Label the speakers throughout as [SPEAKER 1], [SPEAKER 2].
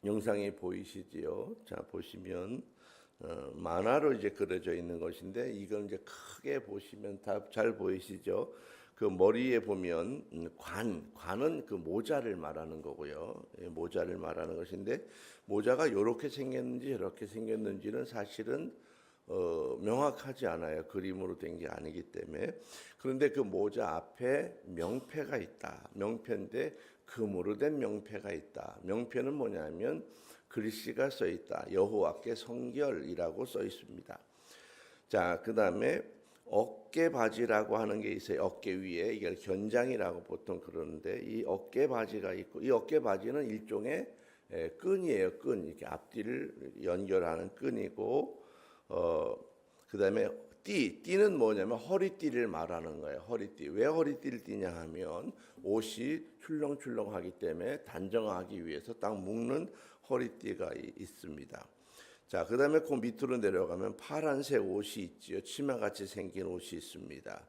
[SPEAKER 1] 영상이 보이시지요? 자, 보시면 만화로 이제 그려져 있는 것인데 이건 이제 크게 보시면 다 잘 보이시죠? 그 머리에 보면 관은 그 모자를 말하는 거고요. 예, 모자를 말하는 것인데 모자가 이렇게 생겼는지 이렇게 생겼는지는 사실은 명확하지 않아요. 그림으로 된 게 아니기 때문에. 그런데 그 모자 앞에 명패가 있다. 명패인데 금으로 된 명패가 있다. 명패는 뭐냐면 글씨가 써 있다. 여호와께 성결이라고 써 있습니다. 자, 그다음에 어깨 바지라고 하는 게 있어요. 어깨 위에 이걸 견장이라고 보통 그러는데 이 어깨 바지가 있고 이 어깨 바지는 일종의 끈이에요. 끈 이렇게 앞뒤를 연결하는 끈이고 그다음에 띠는 뭐냐면 허리띠를 말하는 거예요. 허리띠. 왜 허리띠를 띠냐 하면 옷이 출렁출렁하기 때문에 단정하기 위해서 딱 묶는 허리띠가 있습니다. 자, 그다음에 그 밑으로 내려가면 파란색 옷이 있지요. 치마같이 생긴 옷이 있습니다.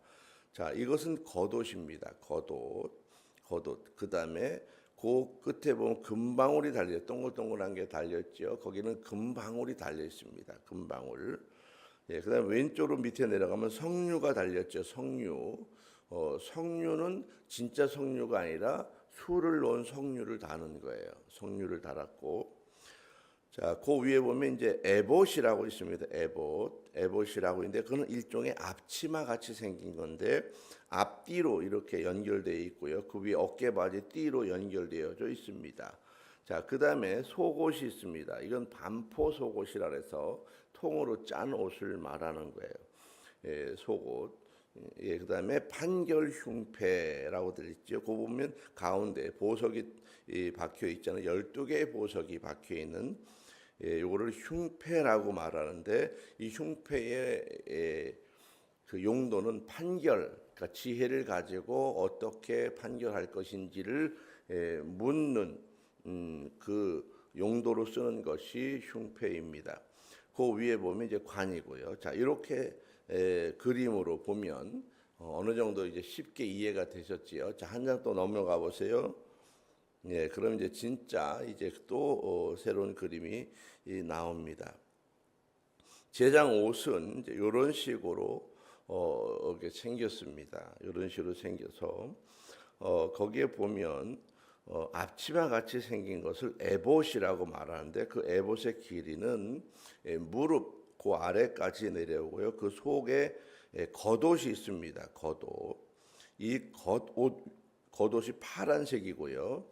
[SPEAKER 1] 자, 이것은 겉옷입니다. 겉옷. 그다음에 그 끝에 보면 금방울이 달려 동글동글한 게 달렸죠. 거기는 금방울이 달려 있습니다. 금방울. 예, 그다음에 왼쪽으로 밑에 내려가면 석류가 달렸죠. 석류. 석류는 진짜 석류가 아니라 수를 놓은 석류를 다는 거예요. 석류를 달았고. 자, 그 위에 보면 이제 에봇이라고 있습니다. 에봇이라고 있는데 그는 일종의 앞치마 같이 생긴 건데 앞뒤로 이렇게 연결되어 있고요. 그 위에 어깨바지 띠로 연결되어져 있습니다. 자, 그다음에 속옷이 있습니다. 이건 반포 속옷이라 해서 통으로 짠 옷을 말하는 거예요. 예, 속옷. 예, 그다음에 판결 흉패라고 들었죠. 그 보면 가운데 보석이 박혀 있잖아요. 12개의 보석이 박혀 있는 요거를 흉패라고 말하는데 이 흉패의 그 용도는 판결, 그러니까 지혜를 가지고 어떻게 판결할 것인지를 묻는 그 용도로 쓰는 것이 흉패입니다. 그 위에 보면 이제 관이고요. 자, 이렇게 그림으로 보면 어느 정도 이제 쉽게 이해가 되셨지요. 자, 한 장 또 넘어가 보세요. 예, 그럼 이제 진짜 이제 또 새로운 그림이 나옵니다. 제장 옷은 이제 이런 식으로 이렇게 생겼습니다. 이런 식으로 생겨서 거기에 보면 앞치마 같이 생긴 것을 에봇이라고 말하는데 그 에봇의 길이는 무릎 그 아래까지 내려오고요. 그 속에 겉옷이 있습니다. 겉옷. 이 겉옷이 파란색이고요.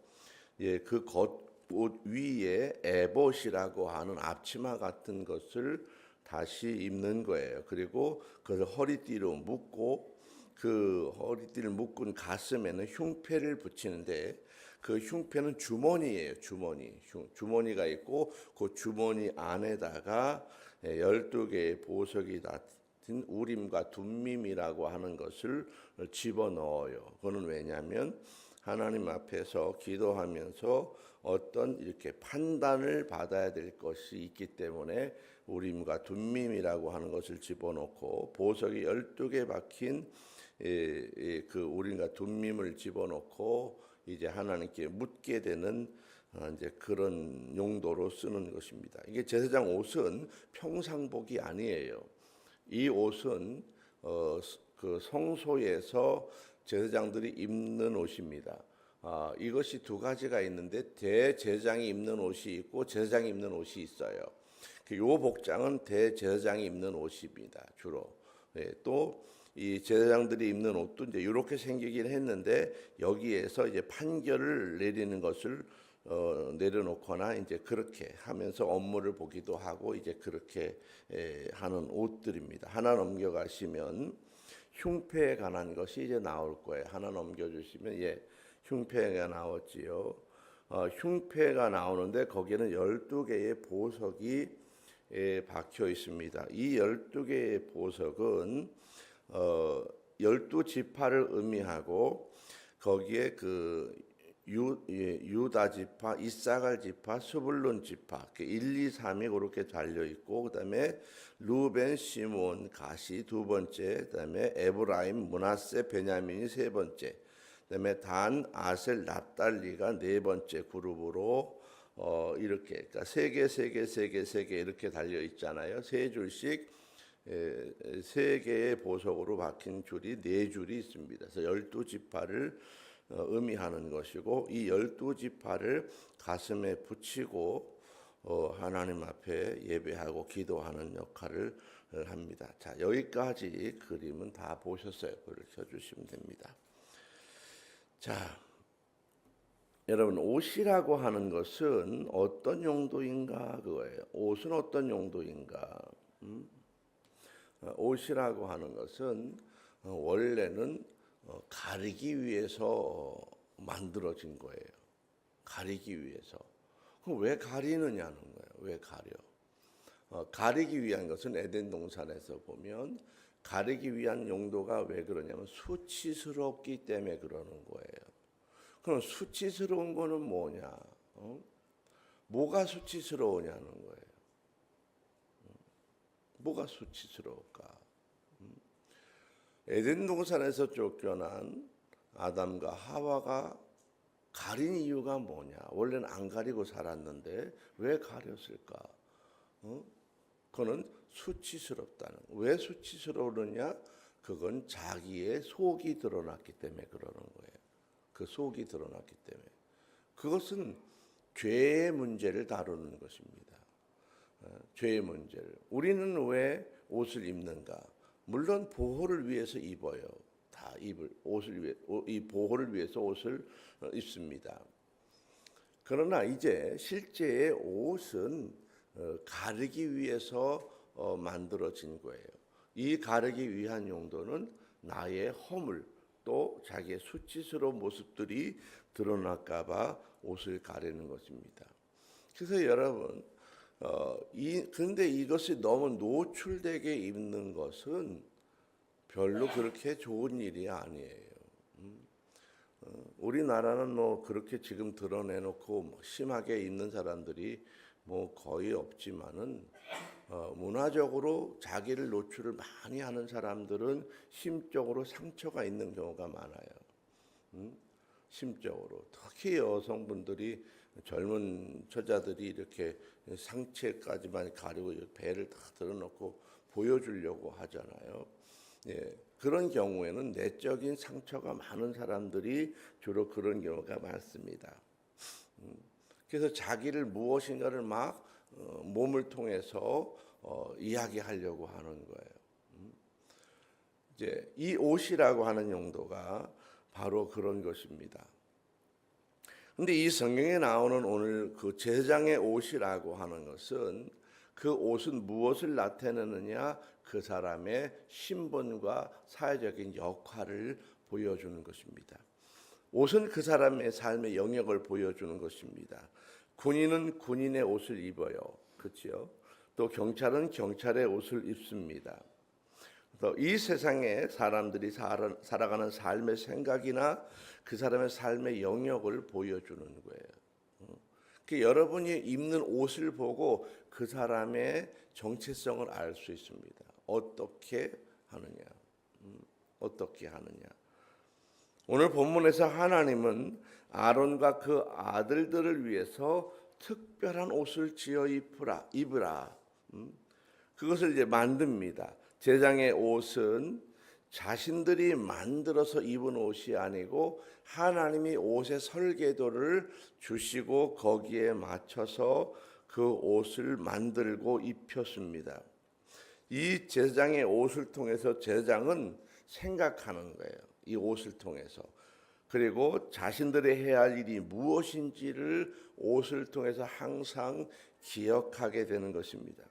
[SPEAKER 1] 예, 그 겉옷 위에 에봇이라고 하는 앞치마 같은 것을 다시 입는 거예요. 그리고 그걸 허리띠로 묶고 그 허리띠를 묶은 가슴에는 흉패를 붙이는데 그 흉패는 주머니예요. 주머니가 있고 그 주머니 안에다가 12개의 보석이 같은 우림과 둠밈이라고 하는 것을 집어넣어요. 그거는 왜냐하면 하나님 앞에서 기도하면서 어떤 이렇게 판단을 받아야 될 것이 있기 때문에 우림과 둠밈이라고 하는 것을 집어넣고 보석이 12개 박힌 그 우림과 둠밈을 집어넣고 이제 하나님께 묻게 되는 이제 그런 용도로 쓰는 것입니다. 이게 제사장 옷은 평상복이 아니에요. 이 옷은 그 성소에서 제사장들이 입는 옷입니다. 이것이 두 가지가 있는데 대제사장이 입는 옷이 있고 제사장이 입는 옷이 있어요. 이 복장은 대제사장이 입는 옷입니다. 주로. 예, 또 이 제사장들이 입는 옷도 이제 이렇게 생기긴 했는데 여기에서 이제 판결을 내리는 것을 내려놓거나 이제 그렇게 하면서 업무를 보기도 하고 이제 그렇게 하는 옷들입니다. 하나 넘겨가시면 흉패에 관한 것이 이제 나올 거예요. 하나 넘겨주시면 예, 흉패가 나왔지요. 흉패가 나오는데 거기에는 12개의 보석이 박혀 있습니다. 이 12개의 보석은 12지파를 의미하고 거기에 그 유다 지파, 이사갈 지파, 스불론 지파 1, 2, 3이 그렇게 달려 있고 그다음에 루벤, 시몬, 가시 두 번째, 그다음에 에브라임, 므낫세, 베냐민이 세 번째, 그다음에 단, 아셀, 납달리가 네 번째 그룹으로 이렇게 그러니까 세 개 이렇게 달려 있잖아요. 세 줄씩 세 개의 보석으로 박힌 줄이 네 줄이 있습니다. 그래서 12지파를 의미하는 것이고 이 12지파를 가슴에 붙이고 하나님 앞에 예배하고 기도하는 역할을 합니다. 자, 여기까지 그림은 다 보셨어요. 불을 켜주시면 됩니다. 자, 여러분 옷이라고 하는 것은 어떤 용도인가 그거예요. 옷은 어떤 용도인가? 옷이라고 하는 것은 원래는 가리기 위해서 만들어진 거예요. 가리기 위해서. 그럼 왜 가리느냐는 거예요. 왜 가려? 가리기 위한 것은 에덴 동산에서 보면 가리기 위한 용도가 왜 그러냐면 수치스럽기 때문에 그러는 거예요. 그럼 수치스러운 거는 뭐냐? 뭐가 수치스러우냐는 거예요. 뭐가 수치스러울까? 에덴 동산에서 쫓겨난 아담과 하와가 가린 이유가 뭐냐? 원래는 안 가리고 살았는데 왜 가렸을까? 그거는 수치스럽다는. 왜 수치스러우느냐? 그건 자기의 속이 드러났기 때문에 그러는 거예요. 그 속이 드러났기 때문에. 그것은 죄의 문제를 다루는 것입니다. 죄의 문제를. 우리는 왜 옷을 입는가? 물론 보호를 위해서 입어요. 다 옷을 위해 이 보호를 위해서 옷을 입습니다. 그러나 이제 실제의 옷은 가리기 위해서 만들어진 거예요. 이 가리기 위한 용도는 나의 허물 또 자기의 수치스러운 모습들이 드러날까봐 옷을 가리는 것입니다. 그래서 여러분, 그런데 이것이 너무 노출되게 입는 것은 별로 그렇게 좋은 일이 아니에요. 우리나라는 뭐 그렇게 지금 드러내놓고 심하게 입는 사람들이 뭐 거의 없지만은 문화적으로 자기를 노출을 많이 하는 사람들은 심적으로 상처가 있는 경우가 많아요. 심적으로 특히 여성분들이 젊은 처자들이 이렇게 상체까지만 가리고 배를 다 드러놓고 보여주려고 하잖아요. 예, 그런 경우에는 내적인 상처가 많은 사람들이 주로 그런 경우가 많습니다. 그래서 자기를 무엇인가를 막 몸을 통해서 이야기하려고 하는 거예요. 이제 이 옷이라고 하는 용도가 바로 그런 것입니다. 근데 이 성경에 나오는 오늘 그 제장의 옷이라고 하는 것은 그 옷은 무엇을 나타내느냐? 그 사람의 신분과 사회적인 역할을 보여주는 것입니다. 옷은 그 사람의 삶의 영역을 보여주는 것입니다. 군인은 군인의 옷을 입어요. 그렇죠? 또 경찰은 경찰의 옷을 입습니다. 또 이 세상에 사람들이 살아가는 삶의 생각이나 그 사람의 삶의 영역을 보여주는 거예요. 여러분이 입는 옷을 보고 그 사람의 정체성을 알 수 있습니다. 어떻게 하느냐? 어떻게 하느냐? 오늘 본문에서 하나님은 아론과 그 아들들을 위해서 특별한 옷을 지어 입으라. 그것을 이제 만듭니다. 제장의 옷은 자신들이 만들어서 입은 옷이 아니고 하나님이 옷의 설계도를 주시고 거기에 맞춰서 그 옷을 만들고 입혔습니다. 이 제장의 옷을 통해서 제장은 생각하는 거예요. 이 옷을 통해서. 그리고 자신들이 해야 할 일이 무엇인지를 옷을 통해서 항상 기억하게 되는 것입니다.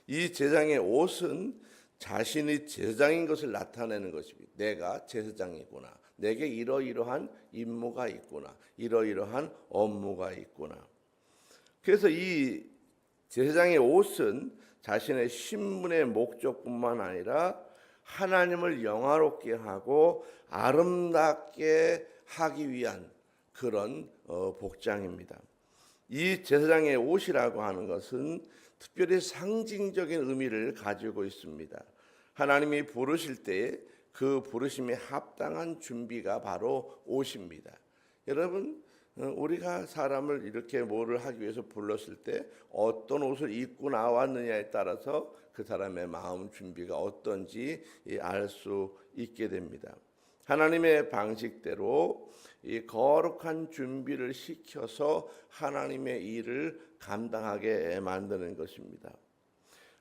[SPEAKER 1] 이 제장의 옷은 자신이 제장인 것을 나타내는 것입니다. 내가 제사장이구나. 내게 이러이러한 임무가 있구나. 이러이러한 업무가 있구나. 그래서 이 제사장의 옷은 자신의 신분의 목적뿐만 아니라 하나님을 영화롭게 하고 아름답게 하기 위한 그런 복장입니다. 이 제사장의 옷이라고 하는 것은 특별히 상징적인 의미를 가지고 있습니다. 하나님이 부르실 때 그 부르심에 합당한 준비가 바로 옷입니다. 여러분, 우리가 사람을 이렇게 뭐를 하기 위해서 불렀을 때 어떤 옷을 입고 나왔느냐에 따라서 그 사람의 마음 준비가 어떤지 알 수 있게 됩니다. 하나님의 방식대로 이 거룩한 준비를 시켜서 하나님의 일을 감당하게 만드는 것입니다.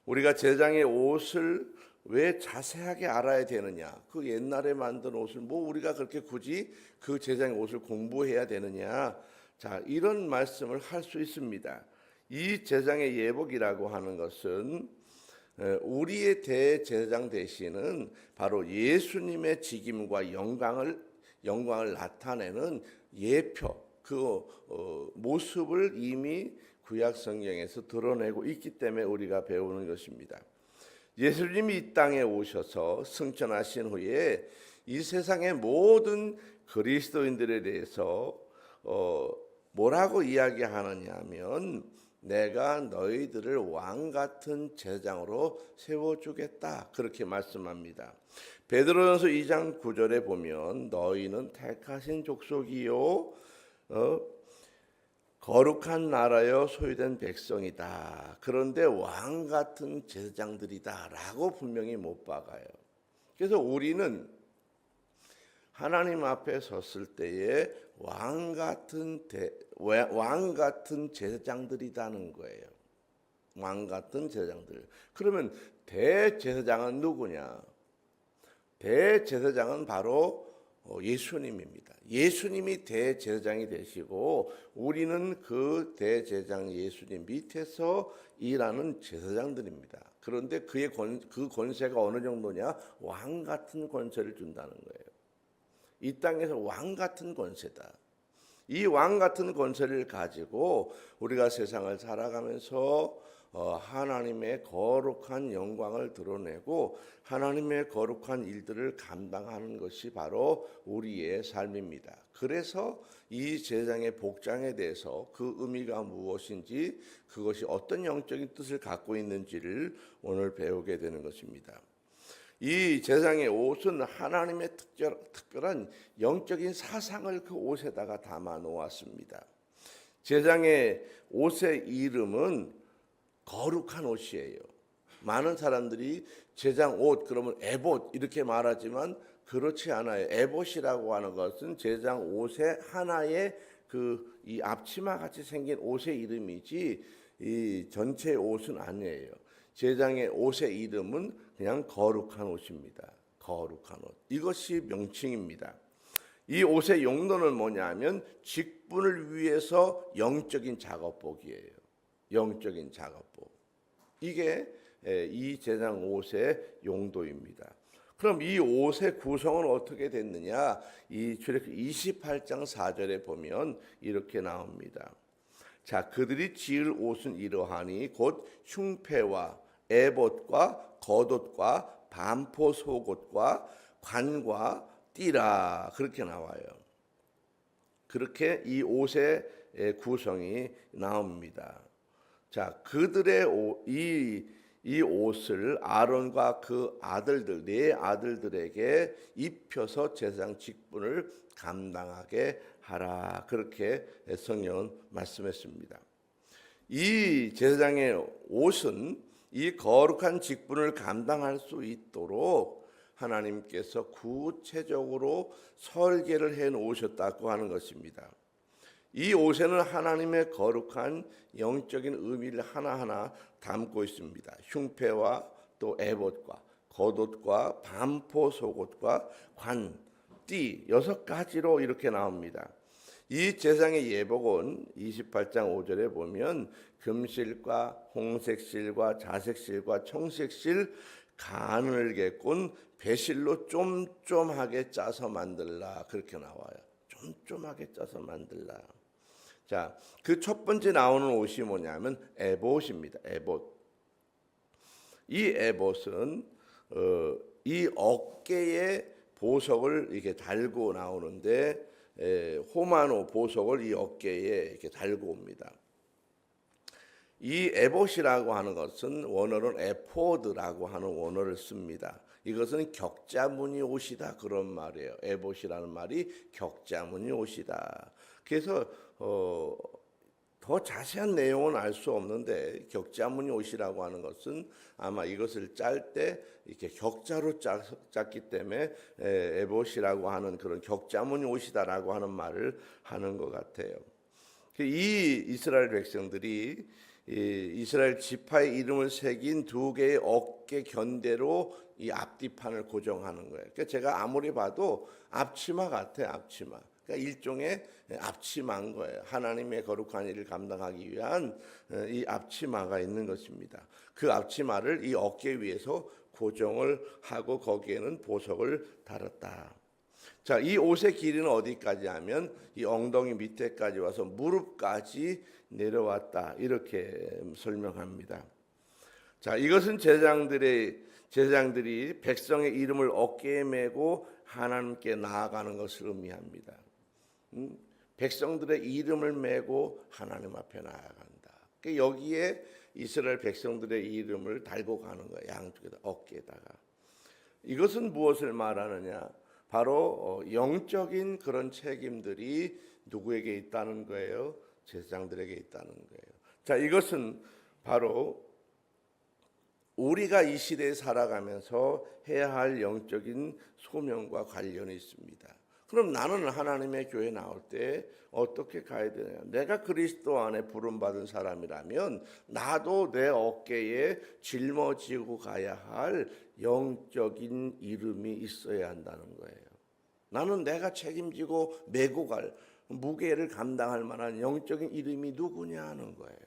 [SPEAKER 1] 우리가 제장의 옷을 왜 자세하게 알아야 되느냐? 그 옛날에 만든 옷을 뭐 우리가 그렇게 굳이 그 제장의 옷을 공부해야 되느냐? 자, 이런 말씀을 할 수 있습니다. 이 제장의 예복이라고 하는 것은 우리의 대제사장 되시는 바로 예수님의 직임과 영광을 나타내는 예표, 그 모습을 이미 구약 성경에서 드러내고 있기 때문에 우리가 배우는 것입니다. 예수님이 이 땅에 오셔서 승천하신 후에 이 세상의 모든 그리스도인들에 대해서 뭐라고 이야기하느냐 하면 내가 너희들을 왕 같은 제장으로 세워주겠다 그렇게 말씀합니다. 베드로전서 2장 9절에 보면 너희는 택하신 족속이요 거룩한 나라여 소유된 백성이다. 그런데 왕 같은 제사장들이다라고 분명히 못 박아요. 그래서 우리는 하나님 앞에 섰을 때에 왕 같은 제사장들이라는 거예요. 왕 같은 제사장들. 그러면 대제사장은 누구냐? 대제사장은 바로 예수님입니다. 예수님이 대제사장이 되시고 우리는 그 대제사장 예수님 밑에서 일하는 제사장들입니다. 그런데 그 권세가 어느 정도냐? 왕 같은 권세를 준다는 거예요. 이 땅에서 왕 같은 권세다. 이 왕 같은 권세를 가지고 우리가 세상을 살아가면서 하나님의 거룩한 영광을 드러내고 하나님의 거룩한 일들을 감당하는 것이 바로 우리의 삶입니다. 그래서 이 제사장의 복장에 대해서 그 의미가 무엇인지 그것이 어떤 영적인 뜻을 갖고 있는지를 오늘 배우게 되는 것입니다. 이 제사장의 옷은 하나님의 특별한 영적인 사상을 그 옷에다가 담아 놓았습니다. 제사장의 옷의 이름은 거룩한 옷이에요. 많은 사람들이 제사장 옷 그러면 에봇 이렇게 말하지만 그렇지 않아요. 에봇이라고 하는 것은 제사장 옷의 하나의 이 앞치마 같이 생긴 옷의 이름이지 이 전체 옷은 아니에요. 제사장의 옷의 이름은 그냥 거룩한 옷입니다. 거룩한 옷. 이것이 명칭입니다. 이 옷의 용도는 뭐냐면 직분을 위해서 영적인 작업복이에요. 영적인 작업복. 이게 이 제사장 옷의 용도입니다. 그럼 이 옷의 구성은 어떻게 됐느냐? 이 출애굽기 28장 4절에 보면 이렇게 나옵니다. 자, 그들이 지을 옷은 이러하니 곧 흉패와 에봇과 겉옷과 반포 속옷과 관과 띠라 그렇게 나와요. 그렇게 이 옷의 구성이 나옵니다. 자, 그들의 이 옷을 아론과 그 아들들 네 아들들에게 입혀서 제사장 직분을 감당하게 하라 그렇게 성경은 말씀했습니다. 이 제사장의 옷은 이 거룩한 직분을 감당할 수 있도록 하나님께서 구체적으로 설계를 해 놓으셨다고 하는 것입니다. 이 옷에는 하나님의 거룩한 영적인 의미를 하나하나 담고 있습니다. 흉패와 또 에봇과 겉옷과 반포 속옷과 관, 띠 6가지로 이렇게 나옵니다. 이 제사장의 예복은 28장 5절에 보면 금실과 홍색실과 자색실과 청색실 가늘게 꾼 배실로 쫌쫌하게 짜서 만들라 그렇게 나와요. 쫌쫌하게 짜서 만들라. 자, 그 첫 번째 나오는 옷이 뭐냐면 에봇입니다. 에봇. 이 에봇은 이 어깨에 보석을 이렇게 달고 나오는데 호마노 보석을 이 어깨에 이렇게 달고 옵니다. 이 에봇이라고 하는 것은 원어는 에포드라고 하는 원어를 씁니다. 이것은 격자무늬 옷이다 그런 말이에요. 에봇이라는 말이 격자무늬 옷이다. 그래서 더 자세한 내용은 알 수 없는데 격자무늬 옷이라고 하는 것은 아마 이것을 짤 때 이렇게 격자로 짰기 때문에 에봇이라고 하는 그런 격자무늬 옷이다라고 하는 말을 하는 것 같아요. 이 이스라엘 백성들이 이 이스라엘 지파의 이름을 새긴 두 개의 어깨 견대로 이 앞뒤판을 고정하는 거예요. 그러니까 제가 아무리 봐도 앞치마 같아요, 앞치마. 그러니까 일종의 앞치마인 거예요. 하나님의 거룩한 일을 감당하기 위한 이 앞치마가 있는 것입니다. 그 앞치마를 이 어깨 위에서 고정을 하고 거기에는 보석을 달았다. 자, 이 옷의 길이는 어디까지 하면 이 엉덩이 밑에까지 와서 무릎까지 내려왔다. 이렇게 설명합니다. 자, 이것은 제사장들이 백성의 이름을 어깨에 메고 하나님께 나아가는 것을 의미합니다. 백성들의 이름을 메고 하나님 앞에 나아간다. 그러니까 여기에 이스라엘 백성들의 이름을 달고 가는 거예요. 양쪽에다 어깨에다가. 이것은 무엇을 말하느냐? 바로 영적인 그런 책임들이 누구에게 있다는 거예요? 제사장들에게 있다는 거예요. 자, 이것은 바로 우리가 이 시대에 살아가면서 해야 할 영적인 소명과 관련이 있습니다. 그럼 나는 하나님의 교회에 나올 때 어떻게 가야 되냐? 내가 그리스도 안에 부름받은 사람이라면 나도 내 어깨에 짊어지고 가야 할 영적인 이름이 있어야 한다는 거예요. 나는 내가 책임지고 메고 갈 무게를 감당할 만한 영적인 이름이 누구냐 하는 거예요.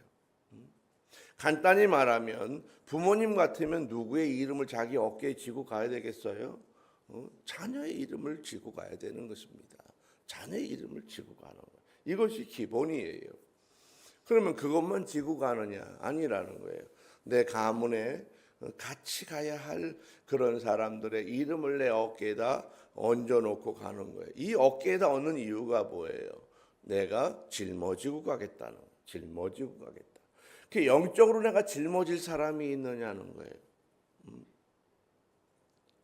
[SPEAKER 1] 간단히 말하면 부모님 같으면 누구의 이름을 자기 어깨에 지고 가야 되겠어요? 자녀의 이름을 지고 가야 되는 것입니다. 자녀의 이름을 지고 가는 거예요. 이것이 기본이에요. 그러면 그것만 지고 가느냐? 아니라는 거예요. 내 가문에 같이 가야 할 그런 사람들의 이름을 내 어깨에다 얹어놓고 가는 거예요. 이 어깨에다 얹는 이유가 뭐예요? 내가 짊어지고 가겠다는 거예요. 짊어지고 가겠다. 그 영적으로 내가 짊어질 사람이 있느냐는 거예요.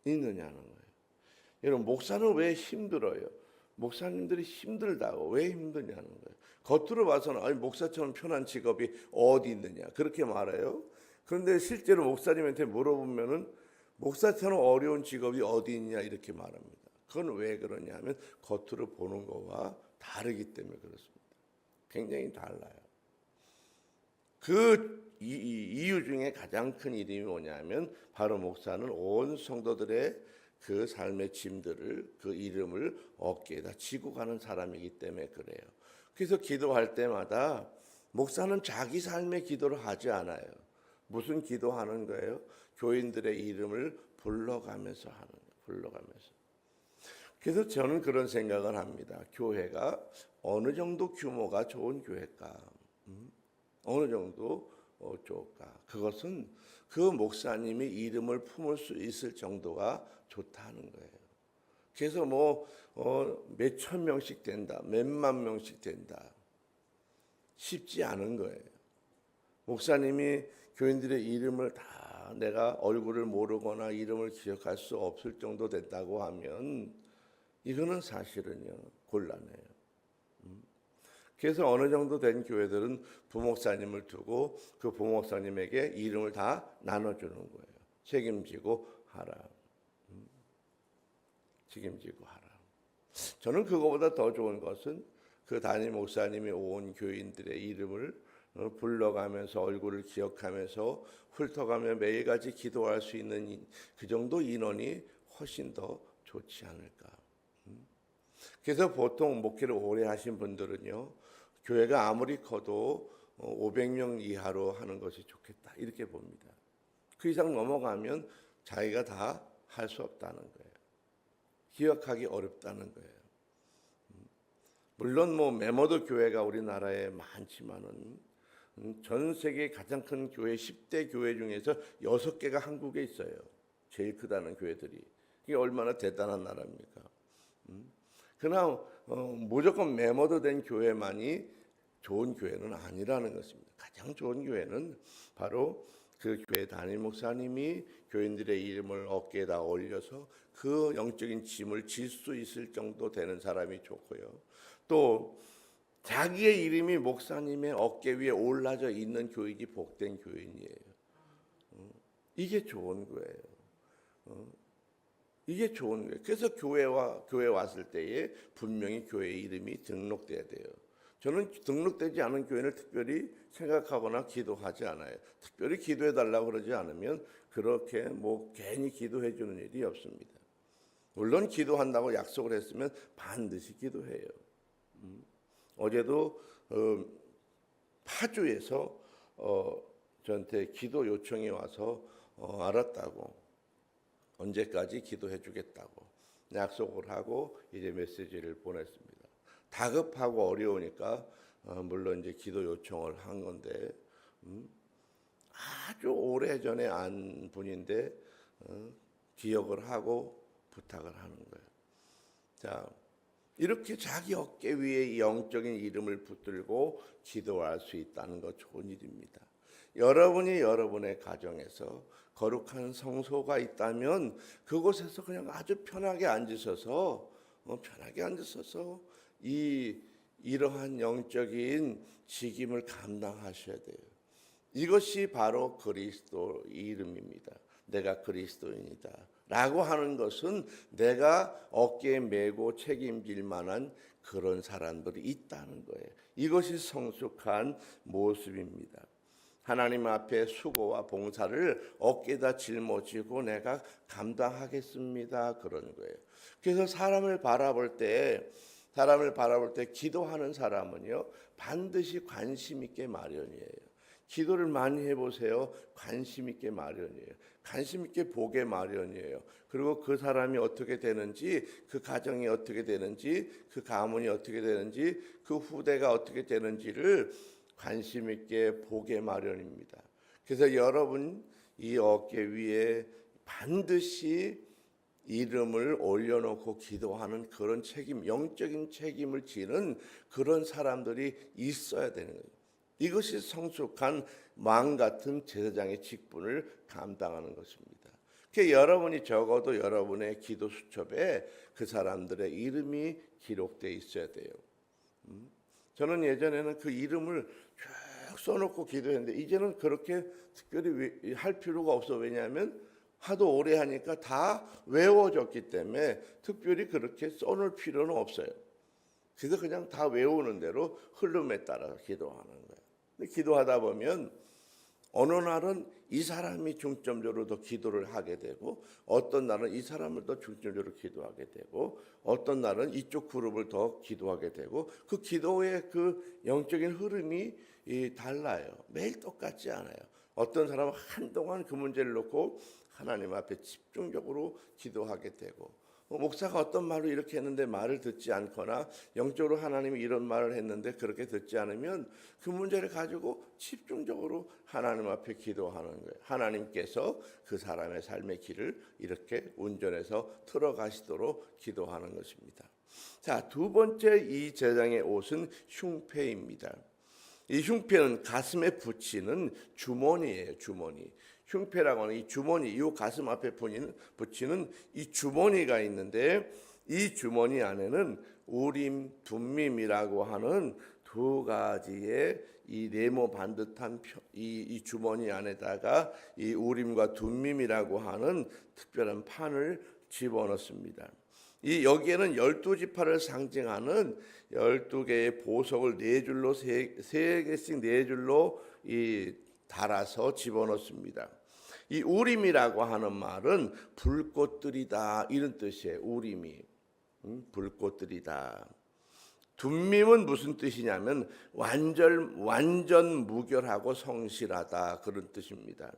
[SPEAKER 1] 있느냐는 거예요. 여러분, 목사는 왜 힘들어요? 목사님들이 힘들다고 왜 힘드냐는 거예요. 겉으로 봐서는 아니, 목사처럼 편한 직업이 어디 있느냐 그렇게 말해요. 그런데 실제로 목사님한테 물어보면은 목사처럼 어려운 직업이 어디 있냐 이렇게 말합니다. 그건 왜 그러냐 하면 겉으로 보는 거와 다르기 때문에 그렇습니다. 굉장히 달라요. 그 이유 중에 가장 큰 이름이 뭐냐면 바로 목사는 온 성도들의 그 삶의 짐들을 그 이름을 어깨에다 지고 가는 사람이기 때문에 그래요. 그래서 기도할 때마다 목사는 자기 삶의 기도를 하지 않아요. 무슨 기도하는 거예요? 교인들의 이름을 불러가면서 하는 거예요. 불러가면서. 그래서 저는 그런 생각을 합니다. 교회가 어느 정도 규모가 좋은 교회일까? 어느 정도 좋을까? 그것은 그 목사님이 이름을 품을 수 있을 정도가 좋다는 거예요. 그래서 몇천 명씩 된다, 몇만 명씩 된다. 쉽지 않은 거예요. 목사님이 교인들의 이름을 다 내가 얼굴을 모르거나 이름을 기억할 수 없을 정도 됐다고 하면 이거는 사실은요 곤란해요. 그래서 어느 정도 된 교회들은 부목사님을 두고 그 부목사님에게 이름을 다 나눠주는 거예요. 책임지고 하라. 책임지고 하라. 저는 그거보다 더 좋은 것은 그 담임 목사님이 온 교인들의 이름을 불러가면서 얼굴을 기억하면서 훑어가며 매일같이 기도할 수 있는 그 정도 인원이 훨씬 더 좋지 않을까. 그래서 보통 목회를 오래 하신 분들은요. 교회가 아무리 커도 500명 이하로 하는 것이 좋겠다 이렇게 봅니다. 그 이상 넘어가면 자기가 다 할 수 없다는 거예요. 기억하기 어렵다는 거예요. 물론 메모도 교회가 우리나라에 많지만은 전 세계 가장 큰 교회 10대 교회 중에서 6개가 한국에 있어요. 제일 크다는 교회들이. 이게 얼마나 대단한 나라입니까? 그러나 무조건 메모도 된 교회만이 좋은 교회는 아니라는 것입니다. 가장 좋은 교회는 바로 그 교회 담임 목사님이 교인들의 이름을 어깨에다 올려서 그 영적인 짐을 질 수 있을 정도 되는 사람이 좋고요. 또 자기의 이름이 목사님의 어깨 위에 올라져 있는 교인이 복된 교인이에요. 이게 좋은 거예요. 이게 좋은 거예요. 그래서 교회 왔을 때에 분명히 교회 이름이 등록돼야 돼요. 저는 등록되지 않은 교회를 특별히 생각하거나 기도하지 않아요. 특별히 기도해 달라고 그러지 않으면 그렇게 괜히 기도해 주는 일이 없습니다. 물론 기도한다고 약속을 했으면 반드시 기도해요. 어제도 파주에서 저한테 기도 요청이 와서 알았다고, 언제까지 기도해 주겠다고 약속을 하고 이제 메시지를 보냈습니다. 다급하고 어려우니까 물론 이제 기도 요청을 한 건데 아주 오래전에 안 분인데 기억을 하고 부탁을 하는 거예요. 자, 이렇게 자기 어깨 위에 영적인 이름을 붙들고 기도할 수 있다는 거 좋은 일입니다. 여러분이 여러분의 가정에서 거룩한 성소가 있다면 그곳에서 그냥 아주 편하게 앉으셔서 이러한 영적인 직임을 감당하셔야 돼요. 이것이 바로 그리스도 이름입니다. 내가 그리스도인이다 라고 하는 것은 내가 어깨에 메고 책임질 만한 그런 사람들이 있다는 거예요. 이것이 성숙한 모습입니다. 하나님 앞에 수고와 봉사를 어깨에다 짊어지고 내가 감당하겠습니다, 그런 거예요. 그래서 사람을 바라볼 때 기도하는 사람은요 반드시 관심 있게 마련이에요. 기도를 많이 해보세요. 관심 있게 마련이에요. 관심 있게 보게 마련이에요. 그리고 그 사람이 어떻게 되는지, 그 가정이 어떻게 되는지, 그 가문이 어떻게 되는지, 그 후대가 어떻게 되는지를 관심 있게 보게 마련입니다. 그래서 여러분 이 어깨 위에 반드시 이름을 올려놓고 기도하는 그런 책임, 영적인 책임을 지는 그런 사람들이 있어야 되는 거예요. 이것이 성숙한 왕 같은 제사장의 직분을 감당하는 것입니다. 그러니까 여러분이 적어도 여러분의 기도 수첩에 그 사람들의 이름이 기록되어 있어야 돼요. 저는 예전에는 그 이름을 쭉 써놓고 기도했는데 이제는 그렇게 특별히 할 필요가 없어. 왜냐하면 하도 오래 하니까 다 외워졌기 때문에 특별히 그렇게 써놓을 필요는 없어요. 그래서 그냥 다 외우는 대로 흐름에 따라서 기도하는 거예요. 근데 기도하다 보면 어느 날은 이 사람이 중점적으로 더 기도를 하게 되고, 어떤 날은 이 사람을 더 중점적으로 기도하게 되고, 어떤 날은 이쪽 그룹을 더 기도하게 되고, 그 기도의 그 영적인 흐름이 달라요. 매일 똑같지 않아요. 어떤 사람은 한동안 그 문제를 놓고 하나님 앞에 집중적으로 기도하게 되고, 목사가 어떤 말로 이렇게 했는데 말을 듣지 않거나 영적으로 하나님이 이런 말을 했는데 그렇게 듣지 않으면 그 문제를 가지고 집중적으로 하나님 앞에 기도하는 거예요. 하나님께서 그 사람의 삶의 길을 이렇게 운전해서 틀어가시도록 기도하는 것입니다. 자, 두 번째 이 제사장의 옷은 흉패입니다. 이 흉패는 가슴에 붙이는 주머니예요. 주머니. 흉패라고 하는 이 주머니, 이 가슴 앞에 붙이는 이 주머니가 있는데, 이 주머니 안에는 우림, 둠밈이라고 하는 두 가지의 이 네모 반듯한 이 주머니 안에다가 이 우림과 둠밈이라고 하는 특별한 판을 집어넣습니다. 이 여기에는 12지파를 상징하는 12개의 보석을 네 줄로 세 개씩 네 줄로 달아서 집어넣습니다. 이 우림이라고 하는 말은 불꽃들이다 이런 뜻이에요. 우림이 불꽃들이다. 둠밈은 무슨 뜻이냐면 완전 무결하고 성실하다 그런 뜻입니다.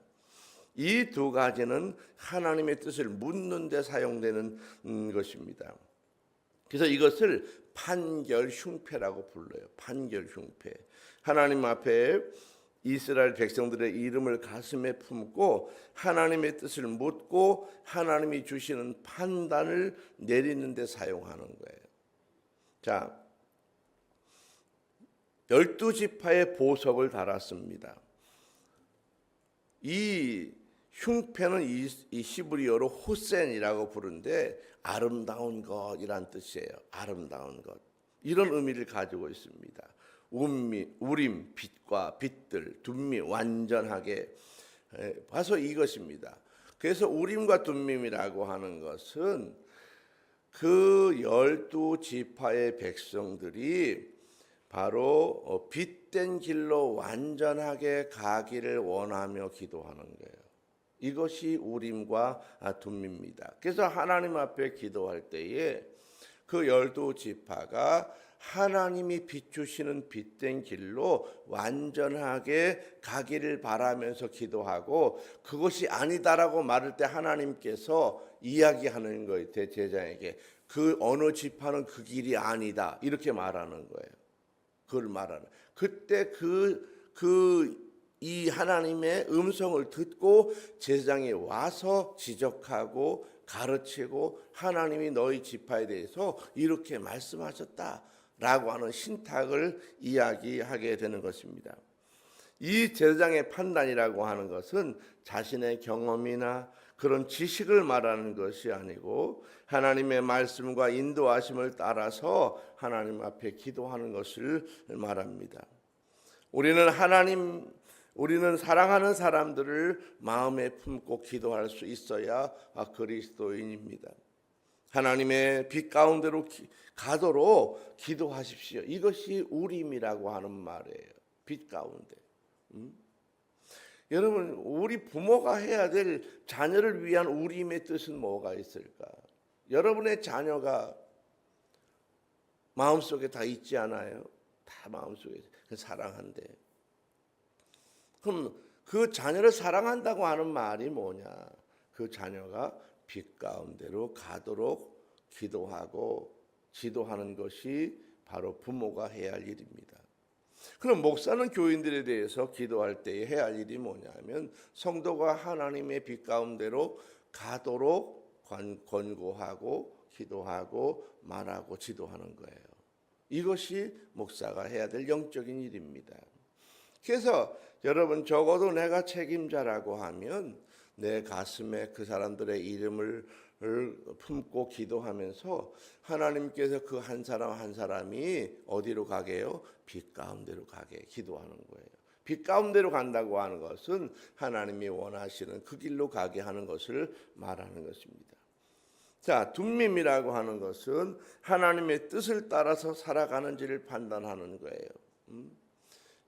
[SPEAKER 1] 이 두 가지는 하나님의 뜻을 묻는 데 사용되는 것입니다. 그래서 이것을 판결 흉패라고 불러요. 판결 흉패. 하나님 앞에 이스라엘 백성들의 이름을 가슴에 품고 하나님의 뜻을 묻고 하나님이 주시는 판단을 내리는 데 사용하는 거예요. 자, 12지파의 보석을 달았습니다. 이 흉패는 이 히브리어로 호센이라고 부르는데 아름다운 것이란 뜻이에요. 아름다운 것. 이런 의미를 가지고 있습니다. 우림 빛과 빛들 둠미 완전하게 봐서 이것입니다. 그래서 우림과 둠밈이라고 하는 것은 그 12지파의 백성들이 바로 빛된 길로 완전하게 가기를 원하며 기도하는 거예요. 이것이 우림과 둠미입니다. 그래서 하나님 앞에 기도할 때에 그 12지파가 하나님이 비추시는 빛된 길로 완전하게 가기를 바라면서 기도하고, 그것이 아니다라고 말할 때 하나님께서 이야기하는 거예요. 대제사장에게 그 어느 지파는 그 길이 아니다 이렇게 말하는 거예요. 그걸 말하는. 그때 이 하나님의 음성을 듣고 제사장이 와서 지적하고 가르치고, 하나님이 너희 지파에 대해서 이렇게 말씀하셨다라고 하는 신탁을 이야기하게 되는 것입니다. 이 제사장의 판단이라고 하는 것은 자신의 경험이나 그런 지식을 말하는 것이 아니고 하나님의 말씀과 인도하심을 따라서 하나님 앞에 기도하는 것을 말합니다. 우리는 사랑하는 사람들을 마음에 품고 기도할 수 있어야 그리스도인입니다. 하나님의 빛 가운데로 가도록 기도하십시오. 이것이 우림이라고 하는 말이에요. 빛 가운데. 여러분, 우리 부모가 해야 될 자녀를 위한 우림의 뜻은 뭐가 있을까? 여러분의 자녀가 마음속에 다 있지 않아요? 다 마음속에 사랑한대. 그럼 그 자녀를 사랑한다고 하는 말이 뭐냐? 그 자녀가 빛 가운데로 가도록 기도하고 지도하는 것이 바로 부모가 해야 할 일입니다. 그럼 목사는 교인들에 대해서 기도할 때 해야 할 일이 뭐냐면 성도가 하나님의 빛 가운데로 가도록 권고하고 기도하고 말하고 지도하는 거예요. 이것이 목사가 해야 될 영적인 일입니다. 그래서 여러분, 적어도 내가 책임자라고 하면 내 가슴에 그 사람들의 이름을 품고 기도하면서 하나님께서 그 한 사람 한 사람이 어디로 가게요? 빛 가운데로 가게 기도하는 거예요. 빛 가운데로 간다고 하는 것은 하나님이 원하시는 그 길로 가게 하는 것을 말하는 것입니다. 자, 둠밈이라고 하는 것은 하나님의 뜻을 따라서 살아가는지를 판단하는 거예요.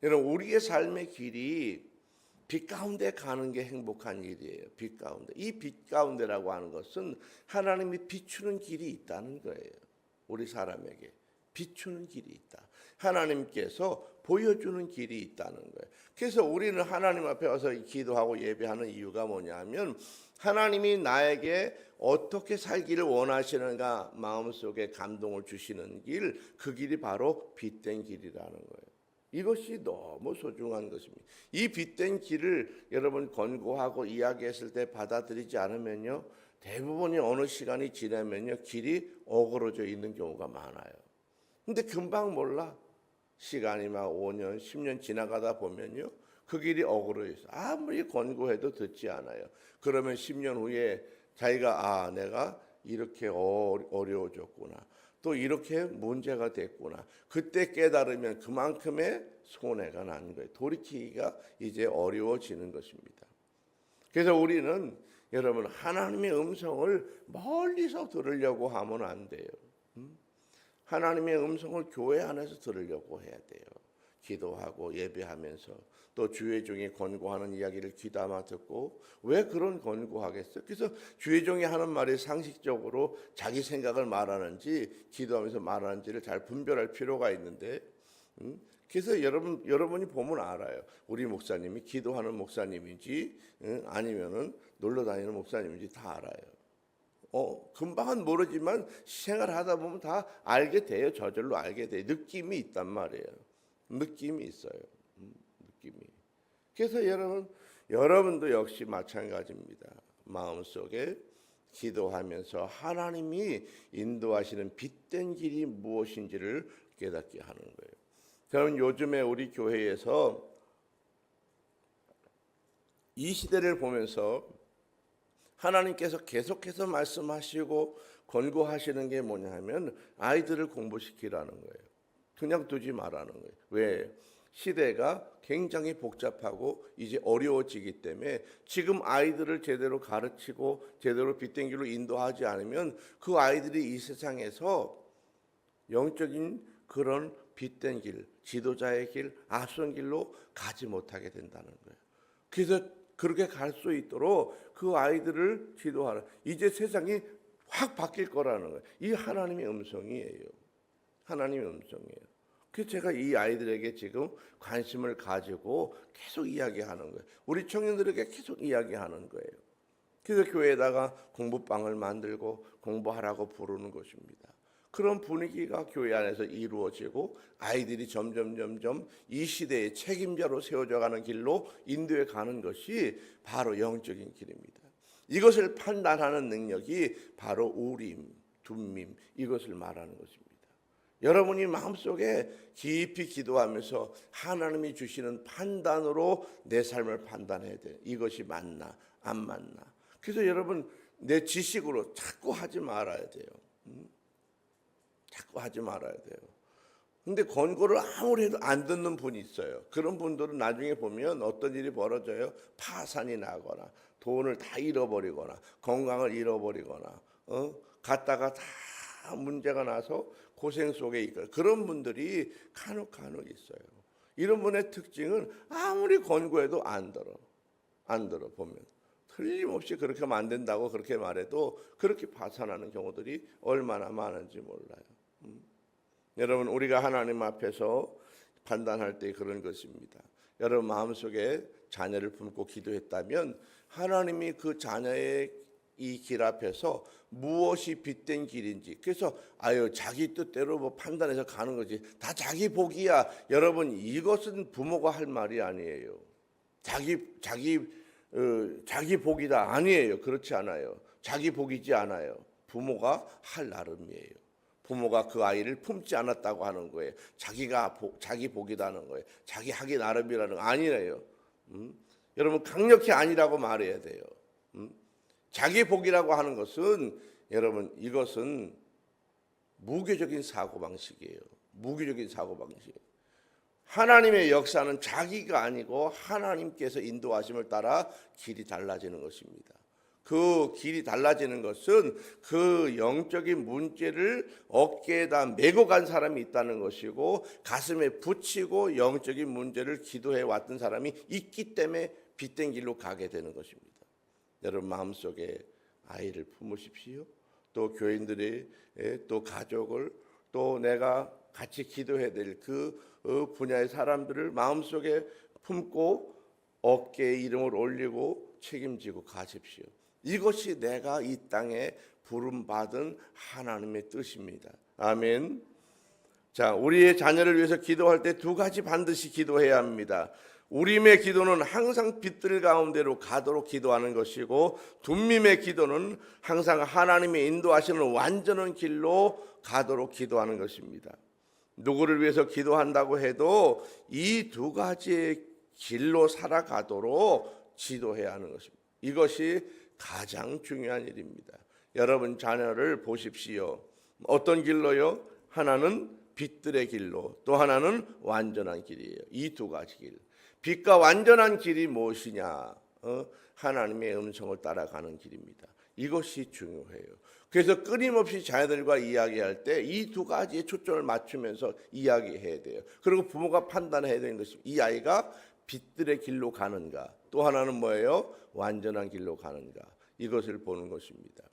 [SPEAKER 1] 여러분, 우리의 삶의 길이 빛 가운데 가는 게 행복한 일이에요. 빛 가운데. 이 빛 가운데라고 하는 것은 하나님이 비추는 길이 있다는 거예요. 우리 사람에게 비추는 길이 있다. 하나님께서 보여주는 길이 있다는 거예요. 그래서 우리는 하나님 앞에 와서 기도하고 예배하는 이유가 뭐냐면 하나님이 나에게 어떻게 살기를 원하시는가 마음속에 감동을 주시는 길, 그 길이 바로 빛된 길이라는 거예요. 이것이 너무 소중한 것입니다. 이 빛된 길을 여러분 권고하고 이야기했을 때 받아들이지 않으면요, 대부분이 어느 시간이 지나면요 길이 어그러져 있는 경우가 많아요. 근데 금방 몰라. 시간이 막 5년, 10년 지나가다 보면요 그 길이 어그러져 있어. 아무리 권고해도 듣지 않아요. 그러면 10년 후에 자기가 내가 이렇게 어려워졌구나, 또 이렇게 문제가 됐구나, 그때 깨달으면 그만큼의 손해가 나는 거예요. 돌이키기가 이제 어려워지는 것입니다. 그래서 우리는 여러분 하나님의 음성을 멀리서 들으려고 하면 안 돼요. 하나님의 음성을 교회 안에서 들으려고 해야 돼요. 기도하고 예배하면서 또 주의종이 권고하는 이야기를 귀담아 듣고, 왜 그런 권고하겠어요? 그래서 주의종이 하는 말이 상식적으로 자기 생각을 말하는지 기도하면서 말하는지를 잘 분별할 필요가 있는데, 그래서 여러분이 보면 알아요. 우리 목사님이 기도하는 목사님인지 아니면은 놀러 다니는 목사님인지 다 알아요. 금방은 모르지만 생활하다 보면 다 알게 돼요. 저절로 알게 돼요. 느낌이 있단 말이에요. 느낌이 있어요. 느낌이. 그래서 여러분도 역시 마찬가지입니다. 마음속에 기도하면서 하나님이 인도하시는 빛된 길이 무엇인지를 깨닫게 하는 거예요. 저는 요즘에 우리 교회에서 이 시대를 보면서 하나님께서 계속해서 말씀하시고 권고하시는 게 뭐냐 하면 아이들을 공부시키라는 거예요. 그냥 두지 말라는 거예요. 왜? 시대가 굉장히 복잡하고 이제 어려워지기 때문에 지금 아이들을 제대로 가르치고 제대로 빛된 길로 인도하지 않으면 그 아이들이 이 세상에서 영적인 그런 빛된 길, 지도자의 길, 앞선 길로 가지 못하게 된다는 거예요. 그래서 그렇게 갈 수 있도록 그 아이들을 지도하라. 이제 세상이 확 바뀔 거라는 거예요. 이 하나님의 음성이에요. 하나님의 음성이에요. 그래서 제가 이 아이들에게 지금 관심을 가지고 계속 이야기하는 거예요. 우리 청년들에게 계속 이야기하는 거예요. 그래서 교회에다가 공부방을 만들고 공부하라고 부르는 것입니다. 그런 분위기가 교회 안에서 이루어지고 아이들이 점점 이 시대의 책임자로 세워져가는 길로 인도해 가는 것이 바로 영적인 길입니다. 이것을 판단하는 능력이 바로 우림, 둠밈 이것을 말하는 것입니다. 여러분이 마음속에 깊이 기도하면서 하나님이 주시는 판단으로 내 삶을 판단해야 돼요. 이것이 맞나 안 맞나. 그래서 여러분 내 지식으로 자꾸 하지 말아야 돼요. 자꾸 하지 말아야 돼요. 근데 권고를 아무리 해도 안 듣는 분이 있어요. 그런 분들은 나중에 보면 어떤 일이 벌어져요. 파산이 나거나 돈을 다 잃어버리거나 건강을 잃어버리거나 갔다가 다 문제가 나서 고생 속에 있고 그런 분들이 간혹 있어요. 이런 분의 특징은 아무리 권고해도 안 들어 보면 틀림없이 그렇게 하면 안 된다고 그렇게 말해도 그렇게 파산하는 경우들이 얼마나 많은지 몰라요. 여러분 우리가 하나님 앞에서 판단할 때 그런 것입니다. 여러분 마음속에 자녀를 품고 기도했다면 하나님이 그 자녀의 이 길 앞에서 무엇이 빛된 길인지 그래서 자기 뜻대로 뭐 판단해서 가는 거지 다 자기 복이야. 여러분 이것은 부모가 할 말이 아니에요. 자기 복이다 아니에요. 그렇지 않아요. 자기 복이지 않아요. 부모가 할 나름이에요. 부모가 그 아이를 품지 않았다고 하는 거예요. 자기 복이라는 거예요. 자기 하기 나름이라는 거 아니래요. 여러분 강력히 아니라고 말해야 돼요. 자기 복이라고 하는 것은 여러분 이것은 무교적인 사고방식이에요. 무교적인 사고방식. 하나님의 역사는 자기가 아니고 하나님께서 인도하심을 따라 길이 달라지는 것입니다. 그 길이 달라지는 것은 그 영적인 문제를 어깨에다 메고 간 사람이 있다는 것이고 가슴에 붙이고 영적인 문제를 기도해 왔던 사람이 있기 때문에 빛된 길로 가게 되는 것입니다. 여러분 마음속에 아이를 품으십시오. 또 교인들이 또 가족을 또 내가 같이 기도해야 될 그 분야의 사람들을 마음속에 품고 어깨에 이름을 올리고 책임지고 가십시오. 이것이 내가 이 땅에 부름받은 하나님의 뜻입니다. 아멘. 자, 우리의 자녀를 위해서 기도할 때 두 가지 반드시 기도해야 합니다. 우림의 기도는 항상 빛들 가운데로 가도록 기도하는 것이고 둠밈의 기도는 항상 하나님의 인도하시는 완전한 길로 가도록 기도하는 것입니다. 누구를 위해서 기도한다고 해도 이 두 가지의 길로 살아가도록 지도해야 하는 것입니다. 이것이 가장 중요한 일입니다. 여러분 자녀를 보십시오. 어떤 길로요? 하나는 빛들의 길로, 또 하나는 완전한 길이에요. 이 두 가지 길. 빛과 완전한 길이 무엇이냐? 하나님의 음성을 따라가는 길입니다. 이것이 중요해요. 그래서 끊임없이 자녀들과 이야기할 때 이 두 가지에 초점을 맞추면서 이야기해야 돼요. 그리고 부모가 판단해야 되는 것이 이 아이가 빛들의 길로 가는가, 또 하나는 뭐예요? 완전한 길로 가는가. 이것을 보는 것입니다.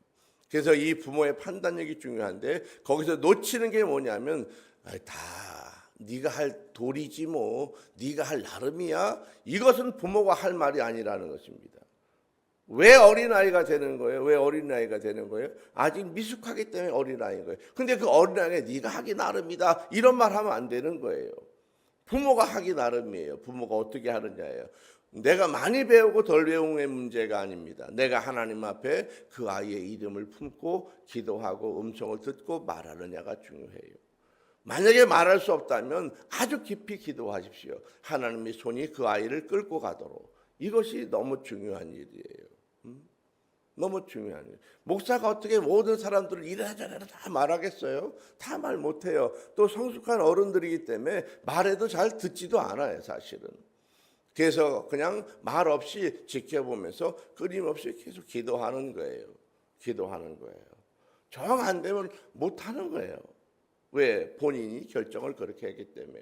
[SPEAKER 1] 그래서 이 부모의 판단력이 중요한데 거기서 놓치는 게 뭐냐면 다 네가 할 도리지 뭐 네가 할 나름이야. 이것은 부모가 할 말이 아니라는 것입니다. 왜 어린아이가 되는 거예요? 왜 어린아이가 되는 거예요? 아직 미숙하기 때문에 어린아이인 거예요. 근데 그 어린아이가 네가 하기 나름이다 이런 말 하면 안 되는 거예요. 부모가 하기 나름이에요. 부모가 어떻게 하느냐예요. 내가 많이 배우고 덜 배움의 문제가 아닙니다. 내가 하나님 앞에 그 아이의 이름을 품고 기도하고 음성을 듣고 말하느냐가 중요해요. 만약에 말할 수 없다면 아주 깊이 기도하십시오. 하나님의 손이 그 아이를 끌고 가도록. 이것이 너무 중요한 일이에요. 너무 중요한 거예요. 목사가 어떻게 모든 사람들을 이래라 저래라 다 말하겠어요? 다 말 못해요. 또 성숙한 어른들이기 때문에 말해도 잘 듣지도 않아요, 사실은. 그래서 그냥 말 없이 지켜보면서 끊임없이 계속 기도하는 거예요. 기도하는 거예요. 정 안 되면 못하는 거예요. 왜? 본인이 결정을 그렇게 했기 때문에.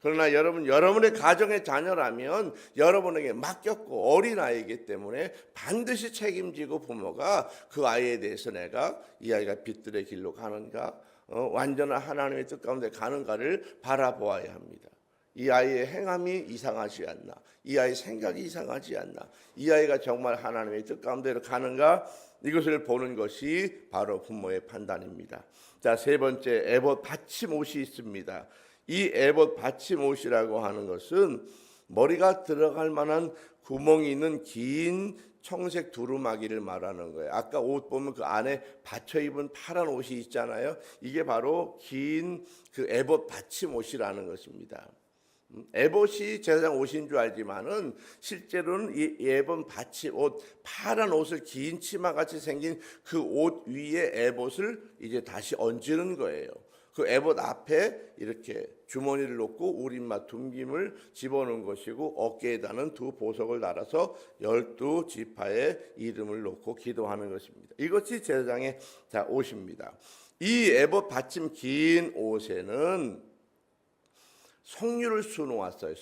[SPEAKER 1] 그러나 여러분의 가정의 자녀라면 여러분에게 맡겼고 어린아이이기 때문에 반드시 책임지고 부모가 그 아이에 대해서 내가 이 아이가 빛들의 길로 가는가, 완전한 하나님의 뜻 가운데 가는가를 바라보아야 합니다. 이 아이의 행함이 이상하지 않나, 이 아이의 생각이 이상하지 않나, 이 아이가 정말 하나님의 뜻 가운데로 가는가, 이것을 보는 것이 바로 부모의 판단입니다. 자, 세 번째, 에봇 받침옷이 있습니다. 이 에봇 받침옷이라고 하는 것은 머리가 들어갈 만한 구멍이 있는 긴 청색 두루마기를 말하는 거예요. 아까 옷 보면 그 안에 받쳐 입은 파란 옷이 있잖아요. 이게 바로 긴 그 에봇 받침옷이라는 것입니다. 에봇이 제사장 옷인 줄 알지만은 실제로는 이 에봇 받침옷, 파란 옷을 긴 치마같이 생긴 그 옷 위에 에봇을 이제 다시 얹는 거예요. 그 에봇 앞에 이렇게 주머니를 놓고 우림마 둠김을 집어넣은 것이고 어깨에다는 두 보석을 달아서 12지파의 이름을 놓고 기도하는 것입니다. 이것이 제사장의 옷입니다. 이 에봇 받침 긴 옷에는 성류를 쏘놓았어요.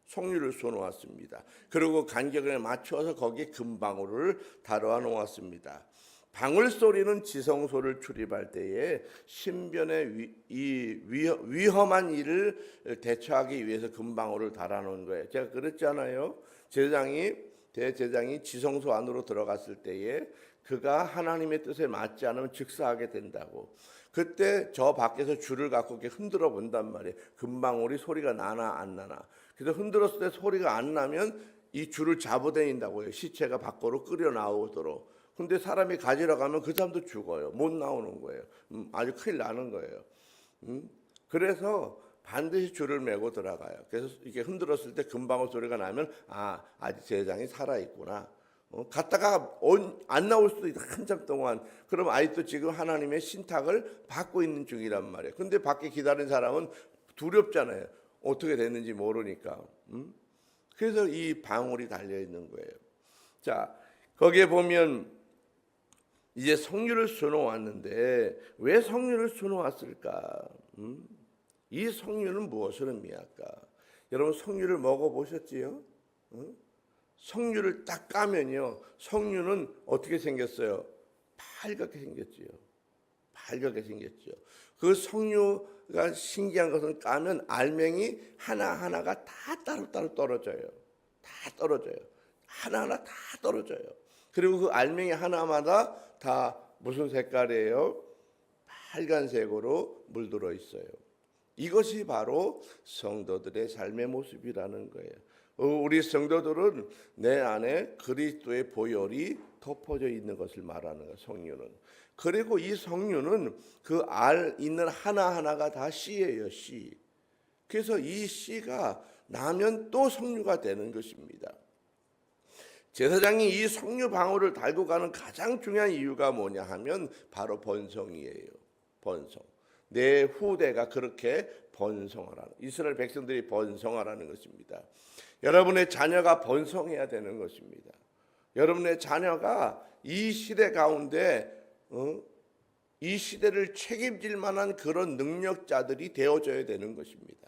[SPEAKER 1] 성류를 쏘놓았습니다. 그리고 간격을 맞추어서 거기에 금방울을 달아 놓았습니다. 방울 소리는 지성소를 출입할 때에 신변의 위험한 일을 대처하기 위해서 금방울을 달아놓은 거예요. 제가 그랬잖아요. 대제사장이 지성소 안으로 들어갔을 때에 그가 하나님의 뜻에 맞지 않으면 즉사하게 된다고. 그때 저 밖에서 줄을 갖고 이렇게 흔들어 본단 말이에요. 금방울이 소리가 나나 안 나나. 그래서 흔들었을 때 소리가 안 나면 이 줄을 잡아당긴다고요. 시체가 밖으로 끌어 나오도록. 근데 사람이 가지러 가면 그 사람도 죽어요. 못 나오는 거예요. 아주 큰일 나는 거예요. 그래서 반드시 줄을 메고 들어가요. 그래서 이렇게 흔들었을 때 금방울 소리가 나면 아직 제사장이 살아있구나. 갔다가 안 나올 수도 있다. 한참 동안. 그럼 아직도 지금 하나님의 신탁을 받고 있는 중이란 말이에요. 근데 밖에 기다린 사람은 두렵잖아요. 어떻게 됐는지 모르니까. 그래서 이 방울이 달려 있는 거예요. 자, 거기에 보면 이제 성류를 쏘놓았는데 왜 성류를 쏘놓았을까? 이 성류는 무엇을 의미할까? 여러분 성류를 먹어보셨지요? 성류를 딱 까면요, 성류는 어떻게 생겼어요? 빨갛게 생겼지요. 빨갛게 생겼죠. 그 성류가 신기한 것은 까면 알맹이 하나하나가 다 따로따로 떨어져요. 다 떨어져요. 하나하나 다 떨어져요. 그리고 그 알맹이 하나마다 다 무슨 색깔이에요? 빨간색으로 물들어 있어요. 이것이 바로 성도들의 삶의 모습이라는 거예요. 우리 성도들은 내 안에 그리스도의 보혈이 덮어져 있는 것을 말하는 거예요. 성류는. 그리고 이 성류는 그 알 있는 하나하나가 다 씨예요. 씨. 그래서 이 씨가 나면 또 성류가 되는 것입니다. 제사장이 이 성류 방울을 달고 가는 가장 중요한 이유가 뭐냐 하면 바로 번성이에요. 번성. 내 후대가 그렇게 번성하라는, 이스라엘 백성들이 번성하라는 것입니다. 여러분의 자녀가 번성해야 되는 것입니다. 여러분의 자녀가 이 시대 가운데 이 시대를 책임질 만한 그런 능력자들이 되어져야 되는 것입니다.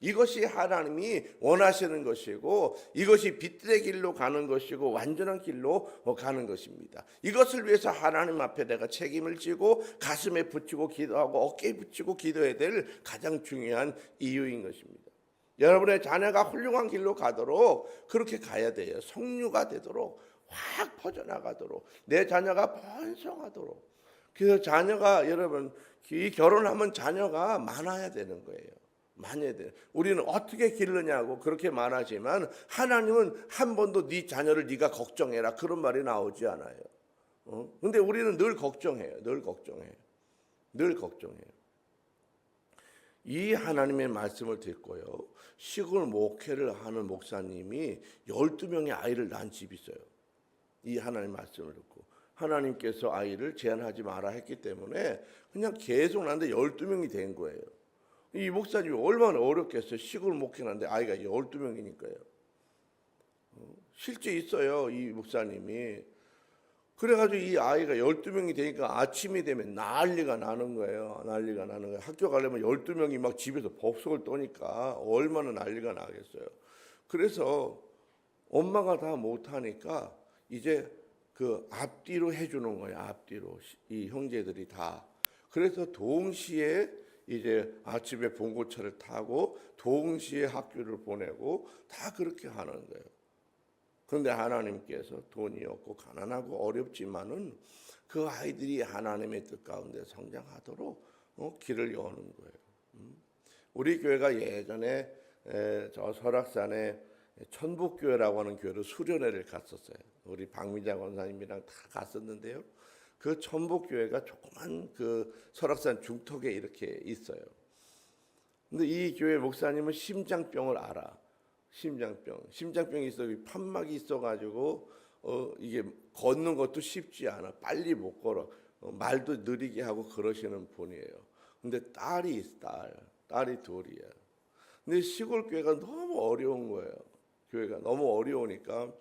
[SPEAKER 1] 이것이 하나님이 원하시는 것이고 이것이 빛의 길로 가는 것이고 완전한 길로 가는 것입니다. 이것을 위해서 하나님 앞에 내가 책임을 지고 가슴에 붙이고 기도하고 어깨에 붙이고 기도해야 될 가장 중요한 이유인 것입니다. 여러분의 자녀가 훌륭한 길로 가도록 그렇게 가야 돼요. 성류가 되도록 확 퍼져나가도록 내 자녀가 번성하도록. 그래서 자녀가 여러분 이 결혼하면 자녀가 많아야 되는 거예요. 많아야 돼요. 우리는 어떻게 기르냐고 그렇게 말하지만 하나님은 한 번도 네 자녀를 네가 걱정해라 그런 말이 나오지 않아요. 근데 우리는 늘 걱정해요. 늘 걱정해요. 이 하나님의 말씀을 듣고요, 시골 목회를 하는 목사님이 12명의 아이를 낳은 집이 있어요. 이 하나님 말씀을 듣고 하나님께서 아이를 제한하지 마라 했기 때문에 그냥 계속 나는데 12명이 된 거예요. 이 목사님이 얼마나 어렵겠어요. 시골 목회하는데 아이가 12명이니까요. 실제 있어요. 이 목사님이. 그래가지고 이 아이가 12명이 되니까 아침이 되면 난리가 나는 거예요. 난리가 나는 거예요. 학교 가려면 12명이 막 집에서 법석을 떠니까 얼마나 난리가 나겠어요. 그래서 엄마가 다 못하니까 이제 그 앞뒤로 해주는 거예요. 앞뒤로 이 형제들이 다. 그래서 동시에 이제 아침에 봉고차를 타고 동시에 학교를 보내고 다 그렇게 하는 거예요. 그런데 하나님께서 돈이 없고 가난하고 어렵지만은 그 아이들이 하나님의 뜻 가운데 성장하도록 길을 여는 거예요. 우리 교회가 예전에 저 설악산에 천북교회라고 하는 교회로 수련회를 갔었어요. 우리 박미자 권사님이랑 다 갔었는데요. 그 천북교회가 조그만 그 설악산 중턱에 이렇게 있어요. 근데 이 교회 목사님은 심장병을 알아. 심장병이 있어. 판막이 있어가지고 이게 걷는 것도 쉽지 않아. 빨리 못 걸어. 말도 느리게 하고 그러시는 분이에요. 근데 딸이 있어. 딸이 둘이야. 근데 시골 교회가 너무 어려운 거예요. 교회가 너무 어려우니까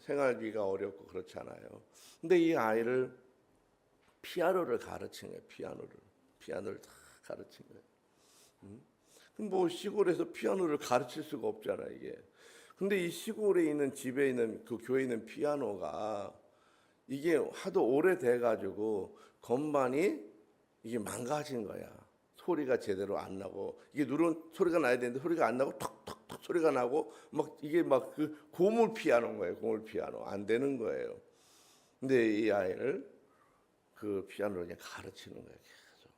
[SPEAKER 1] 생활비가 어렵고 그렇잖아요. 근데 이 아이를 피아노를 가르친 거예요. 피아노를 다 가르친 거예요. 뭐 시골에서 피아노를 가르칠 수가 없잖아 이게. 근데 이 시골에 있는 집에 있는 그 교회에 있는 피아노가 이게 하도 오래돼 가지고 건반이 이게 망가진 거야. 소리가 제대로 안 나고 이게 누른 소리가 나야 되는데 소리가 안 나고 톡톡톡 소리가 나고 막 이게 막 그 고물 피아노인 거예요. 고물 피아노 안 되는 거예요. 근데 이 아이를 그 피아노를 그냥 가르치는 거예요. 계속.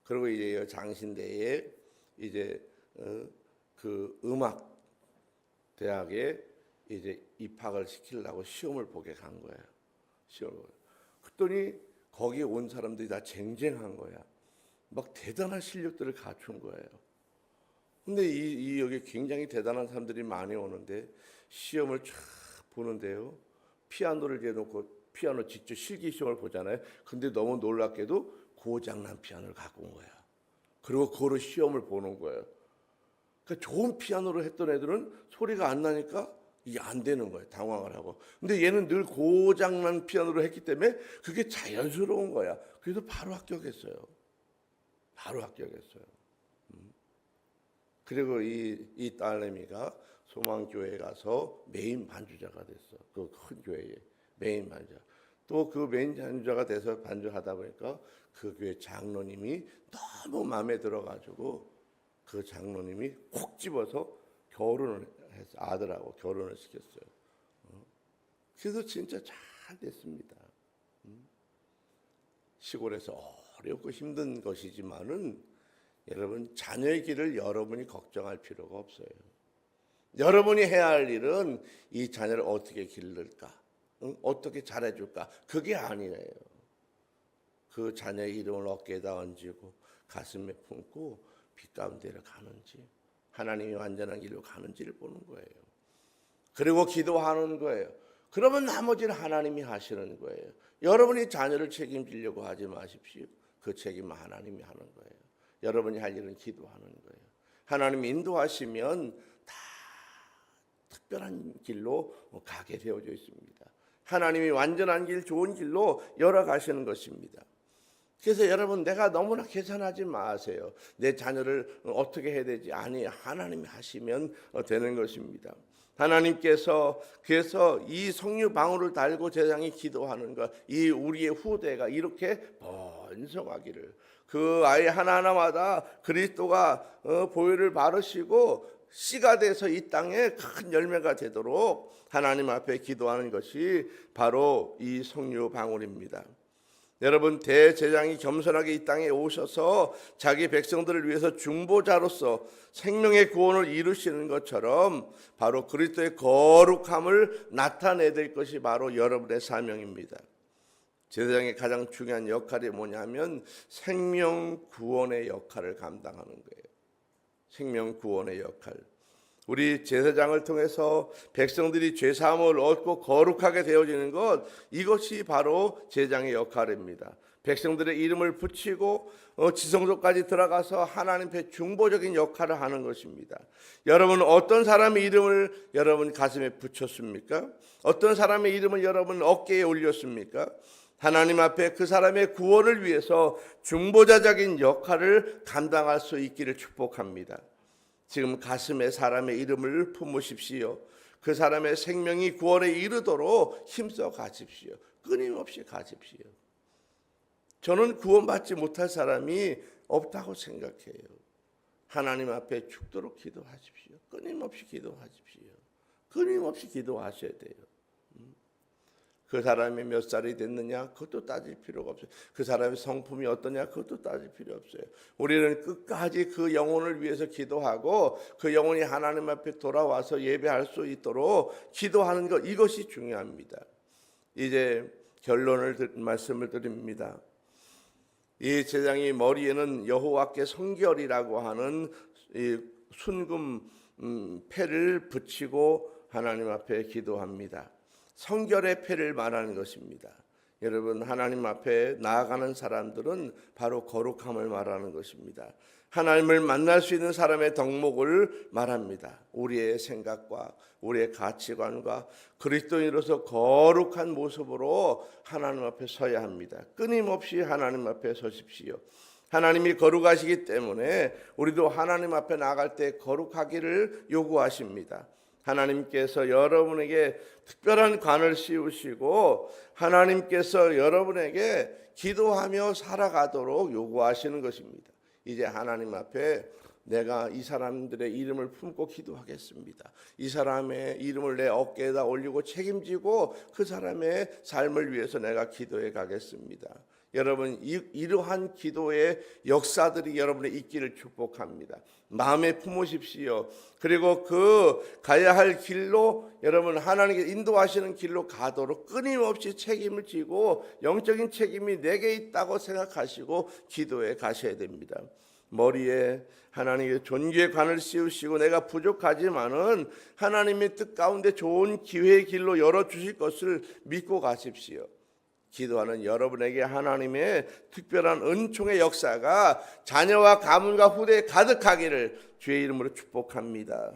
[SPEAKER 1] 그리고 이제 장신대에 이제 그 음악 대학에 이제 입학을 시키려고 시험을 보게 간 거예요. 시험을. 그랬더니 거기에 온 사람들이 다 쟁쟁한 거야. 막 대단한 실력들을 갖춘 거예요. 근데 이 여기 굉장히 대단한 사람들이 많이 오는데 시험을 쫙 보는데요. 피아노를 대놓고 피아노 직접 실기 시험을 보잖아요. 근데 너무 놀랍게도 고장난 피아노를 갖고 온 거야. 그리고 그거로 시험을 보는 거예요. 그러니까 좋은 피아노를 했던 애들은 소리가 안 나니까 이게 안 되는 거예요. 당황을 하고. 근데 얘는 늘 고장난 피아노를 했기 때문에 그게 자연스러운 거야. 그래서 바로 합격했어요. 바로 합격했어요. 그리고 이 딸내미가 소망교회에 가서 메인 반주자가 됐어. 그 큰 교회에 메인 반주자. 또 그 메인 반주자가 돼서 반주하다 보니까 그 교회 장로님이 너무 마음에 들어가지고 그 장로님이 콕 집어서 결혼을 해서 아들하고 결혼을 시켰어요. 그래서 진짜 잘 됐습니다. 시골에서 어렵고 힘든 것이지만은 여러분 자녀의 길을 여러분이 걱정할 필요가 없어요. 여러분이 해야 할 일은 이 자녀를 어떻게 기를까, 어떻게 잘해줄까, 그게 아니에요. 그 자녀의 이름을 어깨에다 얹고 가슴에 품고 빛 가운데를 가는지 하나님이 완전한 길로 가는지를 보는 거예요. 그리고 기도하는 거예요. 그러면 나머지는 하나님이 하시는 거예요. 여러분이 자녀를 책임지려고 하지 마십시오. 그 책임은 하나님이 하는 거예요. 여러분이 할 일은 기도하는 거예요. 하나님이 인도하시면 다 특별한 길로 가게 되어져 있습니다. 하나님이 완전한 길, 좋은 길로 열어가시는 것입니다. 그래서 여러분 내가 너무나 계산하지 마세요. 내 자녀를 어떻게 해야 되지? 아니, 하나님이 하시면 되는 것입니다. 하나님께서 그래서 이 석류 방울을 달고 제사장이 기도하는 것, 이 우리의 후대가 이렇게 번성하기를, 그 아이 하나하나마다 그리스도가 보혈을 바르시고 씨가 돼서 이 땅에 큰 열매가 되도록 하나님 앞에 기도하는 것이 바로 이 석류 방울입니다. 여러분, 대제사장이 겸손하게 이 땅에 오셔서 자기 백성들을 위해서 중보자로서 생명의 구원을 이루시는 것처럼 바로 그리스도의 거룩함을 나타내야 될 것이 바로 여러분의 사명입니다. 제사장의 가장 중요한 역할이 뭐냐면 생명 구원의 역할을 감당하는 거예요. 생명 구원의 역할. 우리 제사장을 통해서 백성들이 죄 사함을 얻고 거룩하게 되어지는 것, 이것이 바로 제사장의 역할입니다. 백성들의 이름을 붙이고 지성소까지 들어가서 하나님 앞에 중보적인 역할을 하는 것입니다. 여러분, 어떤 사람의 이름을 여러분 가슴에 붙였습니까? 어떤 사람의 이름을 여러분 어깨에 올렸습니까? 하나님 앞에 그 사람의 구원을 위해서 중보자적인 역할을 감당할 수 있기를 축복합니다. 지금 가슴에 사람의 이름을 품으십시오. 그 사람의 생명이 구원에 이르도록 힘써 가십시오. 끊임없이 가십시오. 저는 구원받지 못할 사람이 없다고 생각해요. 하나님 앞에 죽도록 기도하십시오. 끊임없이 기도하십시오. 끊임없이 기도하셔야 돼요. 그 사람이 몇 살이 됐느냐 그것도 따질 필요가 없어요. 그 사람의 성품이 어떠냐 그것도 따질 필요 없어요. 우리는 끝까지 그 영혼을 위해서 기도하고 그 영혼이 하나님 앞에 돌아와서 예배할 수 있도록 기도하는 것, 이것이 중요합니다. 이제 결론을 말씀을 드립니다. 이 제사장이 머리에는 여호와께 성결이라고 하는 이 순금 패를 붙이고 하나님 앞에 기도합니다. 성결의 패를 말하는 것입니다. 여러분, 하나님 앞에 나아가는 사람들은 바로 거룩함을 말하는 것입니다. 하나님을 만날 수 있는 사람의 덕목을 말합니다. 우리의 생각과 우리의 가치관과 그리스도인으로서 거룩한 모습으로 하나님 앞에 서야 합니다. 끊임없이 하나님 앞에 서십시오. 하나님이 거룩하시기 때문에 우리도 하나님 앞에 나아갈 때 거룩하기를 요구하십니다. 하나님께서 여러분에게 특별한 관을 씌우시고 하나님께서 여러분에게 기도하며 살아가도록 요구하시는 것입니다. 이제 하나님 앞에 내가 이 사람들의 이름을 품고 기도하겠습니다. 이 사람의 이름을 내 어깨에다 올리고 책임지고 그 사람의 삶을 위해서 내가 기도해 가겠습니다. 여러분, 이러한 기도의 역사들이 여러분의 있기를 축복합니다. 마음에 품으십시오. 그리고 그 가야 할 길로 여러분 하나님께 인도하시는 길로 가도록 끊임없이 책임을 지고 영적인 책임이 내게 있다고 생각하시고 기도해 가셔야 됩니다. 머리에 하나님의 존귀의 관을 씌우시고 내가 부족하지만은 하나님의 뜻 가운데 좋은 기회의 길로 열어주실 것을 믿고 가십시오. 기도하는 여러분에게 하나님의 특별한 은총의 역사가 자녀와 가문과 후대에 가득하기를 주의 이름으로 축복합니다.